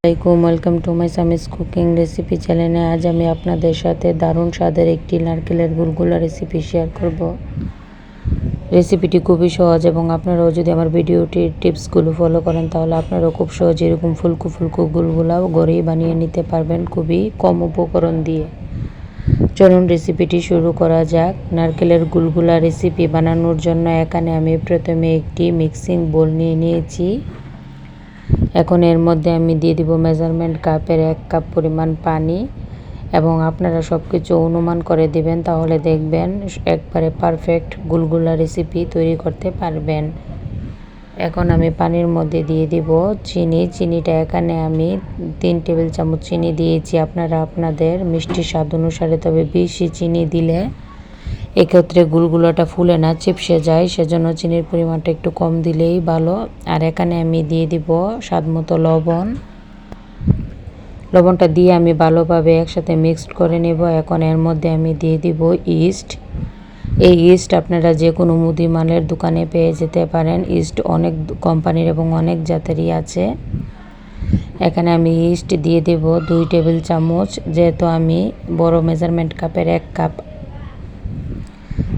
Welcome to my সামিস cooking recipe চ্যানেলে। আজ আমি আপনাদের সাথে দারুণ স্বাদের একটি নারকেলের গুলগুলা রেসিপি শেয়ার করব। রেসিপিটি খুবই সহজ এবং আপনারাও যদি আমার ভিডিওটির টিপসগুলো ফলো করেন তাহলে আপনারাও খুব সহজে এরকম ফুলকো ফুলকো গুলগুলাও ঘরেই বানিয়ে নিতে পারবেন খুবই কম উপকরণ দিয়ে। চলুন রেসিপিটি শুরু করা যাক। নারকেলের গুলগুলা রেসিপি বানানোর জন্য এখানে আমি প্রথমে একটি মিক্সিং বোল নিয়ে নিয়েছি। এখন এর মধ্যে আমি দিয়ে দিব মেজারমেন্ট কাপের 1 কাপ পরিমাণ পানি এবং আপনারা সব কিছু অনুমান করে দিবেন, তাহলে দেখবেন একবারে পারফেক্ট গুলগুলা রেসিপি তৈরি করতে পারবেন। এখন আমি পানির মধ্যে দিয়ে দিব চিনিটা এখানে আমি 3 টেবিল চামচ চিনি দিয়েছি। আপনারা আপনাদের মিষ্টি স্বাদ অনুসারে, তবে বেশি চিনি দিলে এক্ষেত্রে গুলগুলাটা ফুলে না, চিপসে যায়, সেজন্য চিনির পরিমাণটা একটু কম দিলেই ভালো। আর এখানে আমি দিয়ে দিব স্বাদমতো লবণটা দিয়ে আমি ভালোভাবে একসাথে মিক্সড করে নেব। এখন এর মধ্যে আমি দিয়ে দিব ইস্ট। এই ইস্ট আপনারা যে কোনো মুদিমালের দোকানে পেয়ে যেতে পারেন। ইস্ট অনেক কোম্পানির এবং অনেক জাতেরই আছে। এখানে আমি ইস্ট দিয়ে দেব 2 টেবিল চামচ। যেহেতু আমি বড় মেজারমেন্ট কাপের 1 কাপ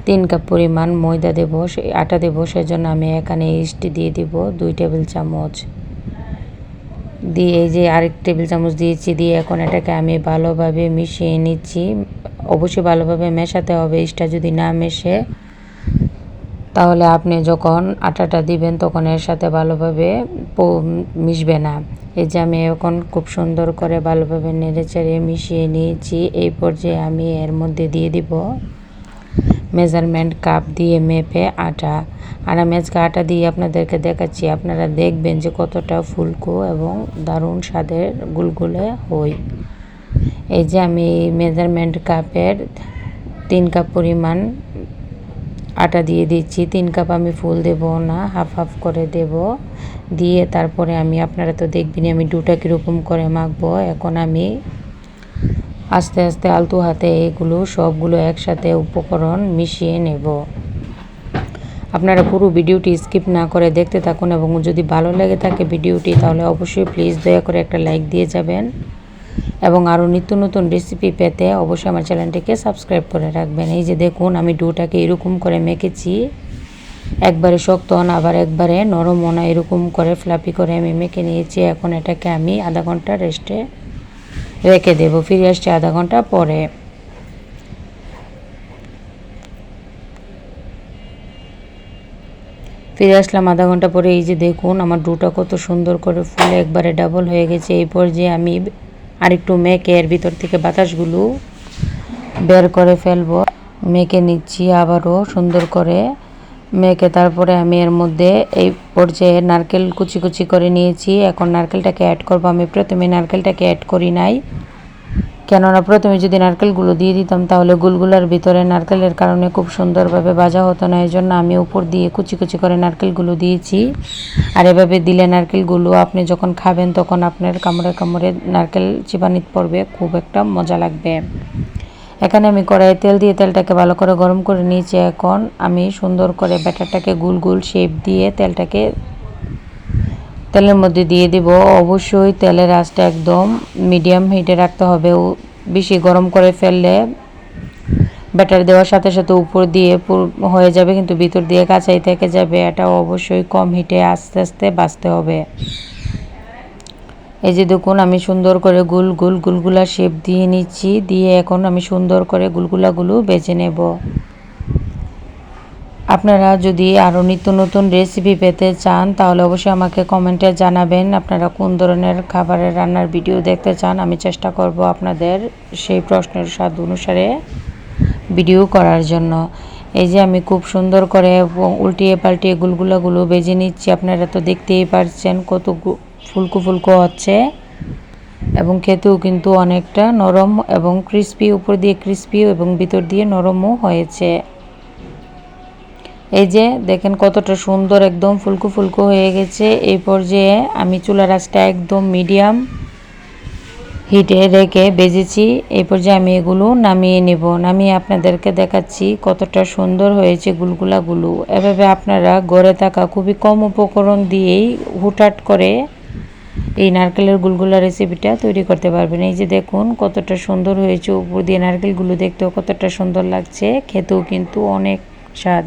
3 কাপ পরিমাণ ময়দা দেব, আটা দেব, সেজন্য আমি এখানে ইস্ট দিয়ে দিব 2 টেবিল চামচ দিয়ে, এই যে আরেক টেবিল চামচ দিয়েছি, দিয়ে এখন এটাকে আমি ভালোভাবে মিশিয়ে নিচ্ছি। অবশ্যই ভালোভাবে মেশাতে হবে। ইস্টটা যদি না মেশে তাহলে আপনি যখন আটাটা দিবেন তখন এর সাথে ভালোভাবে মিশবে না। এই যে আমি এখন খুব সুন্দর করে ভালোভাবে নেড়েচেড়ে মিশিয়ে নিয়েছি। এই পর্যায়ে আমি এর মধ্যে দিয়ে দিব মেজারমেন্ট কাপ দিয়ে মেপে আটা। আর আমি আজকে আটা দিয়ে আপনাদেরকে দেখাচ্ছি, আপনারা দেখবেন যে কতটা ফুলকো এবং দারুণ স্বাদের গুলগুলে হয়। এই যে আমি মেজারমেন্ট কাপের 3 কাপ পরিমাণ আটা দিয়ে দিচ্ছি। 3 কাপ আমি ফুল দেব না, হাফ হাফ করে দেব। দিয়ে তারপরে আপনারা তো দেখবেন আমি ডোটা কীরকম করে মাখবো। এখন আমি আস্তে আস্তে আলতো হাতে এগুলো সবগুলো একসাথে উপকরণ মিশিয়ে নেব। আপনারা পুরো ভিডিওটি স্কিপ না করে দেখতে থাকুন এবং যদি ভালো লেগে থাকে ভিডিওটি তাহলে অবশ্যই প্লিজ দয়া করে একটা লাইক দিয়ে যাবেন এবং আরও নিত্য নতুন রেসিপি পেতে অবশ্যই আমার চ্যানেলটিকে সাবস্ক্রাইব করে রাখবেন। এই যে দেখুন আমি ডোটাকে এরকম করে মেখেছি, একবারে শক্ত না আবার একবারে নরমও না, এরকম করে ফ্লাপি করে আমি মেখে নিয়েছি। এখন এটাকে আমি আধা ঘন্টা রেস্টে রেখে দেব। ফিরে আসছি আধা ঘন্টা পরে। ফিরে আসলাম আধা ঘন্টা পরে। এই যে দেখুন আমার ডোটা কত সুন্দর করে ফুলে একবারে ডাবল হয়ে গেছে। এই পর্যায়ে আমি আরেকটু মেখে এর ভিতর থেকে বাতাসগুলো বের করে ফেলবো। মেখে নিচ্ছি আবারও সুন্দর করে মেখে, তারপরে আমি এর মধ্যে এই পর্যায়ে নারকেল কুচি কুচি করে নিয়েছি। এখন নারকেলটাকে অ্যাড করবো। আমি প্রথমে নারকেলটাকে অ্যাড করি নাই, কেননা প্রথমে যদি নারকেলগুলো দিয়ে দিতাম তাহলে গুলগুলার ভিতরে নারকেলের কারণে খুব সুন্দরভাবে ভাজা হতো না। এই জন্য আমি উপর দিয়ে কুচি কুচি করে নারকেলগুলো দিয়েছি। আর এভাবে দিলে নারকেলগুলো আপনি যখন খাবেন তখন আপনার কামড়ে কামড়ে নারকেল চিবানিতে পড়বে, খুব একটা মজা লাগবে। এখানে আমি কড়াইয়ে তেল দিয়ে তেলটাকে ভালো করে গরম করে নিয়েছি। এখন আমি সুন্দর করে ব্যাটারটাকে গোল গোল শেপ দিয়ে তেলের মধ্যে দিয়ে দিব। অবশ্যই তেলের আঁচটা একদম মিডিয়াম হিটে রাখতে হবে। বেশি গরম করে ফেললে ব্যাটার দেওয়ার সাথে সাথে উপর দিয়ে হয়ে যাবে, কিন্তু ভিতর দিয়ে কাঁচাই থেকে যাবে। এটা অবশ্যই কম হিটে আস্তে আস্তে ভাজতে হবে। এই যে দেখুন আমি সুন্দর করে গুলগুলা শেপ দিয়ে নিচ্ছি। দিয়ে এখন আমি সুন্দর করে গুলগুলাগুলো বেজে নেব। আপনারা যদি আরও নিত্য নতুন রেসিপি পেতে চান তাহলে অবশ্যই আমাকে কমেন্টে জানাবেন আপনারা কোন ধরনের খাবারের রান্নার ভিডিও দেখতে চান। আমি চেষ্টা করব আপনাদের সেই প্রশ্নের স্বাদ অনুসারে ভিডিও করার জন্য। এই যে আমি খুব সুন্দর করে উল্টিয়ে পাল্টিয়ে গুলগুলাগুলো বেজে নিচ্ছি। আপনারা তো দেখতেই পারছেন কত ফুলকো ফুলকো হচ্ছে এবং খেতেও কিন্তু অনেকটা নরম এবং ক্রিস্পি, উপর দিয়ে ক্রিস্পি এবং ভিতর দিয়ে নরমও হয়েছে। এই যে দেখেন কতটা সুন্দর একদম ফুলকো ফুলকো হয়ে গেছে। এই পর্যায়ে আমি চুলার আঁচটা একদম মিডিয়াম হিটে রেখে ভেজেছি। এই পর্যায়ে আমি এগুলো নামিয়ে নেব। নামিয়ে আপনাদেরকে দেখাচ্ছি কতটা সুন্দর হয়েছে গুলগুলাগুলো। এভাবে আপনারা ঘরে থাকা খুবই কম উপকরণ দিয়েই হুটহাট করে এই নারকেলের গুলগুলা রেসিপিটা তৈরি করতে পারবেন। এই যে দেখুন কতটা সুন্দর হয়েছে, উপর দিয়ে নারকেলগুলো দেখতেও কতটা সুন্দর লাগছে, খেতেও কিন্তু অনেক স্বাদ।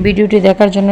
ভিডিওটি দেখার জন্য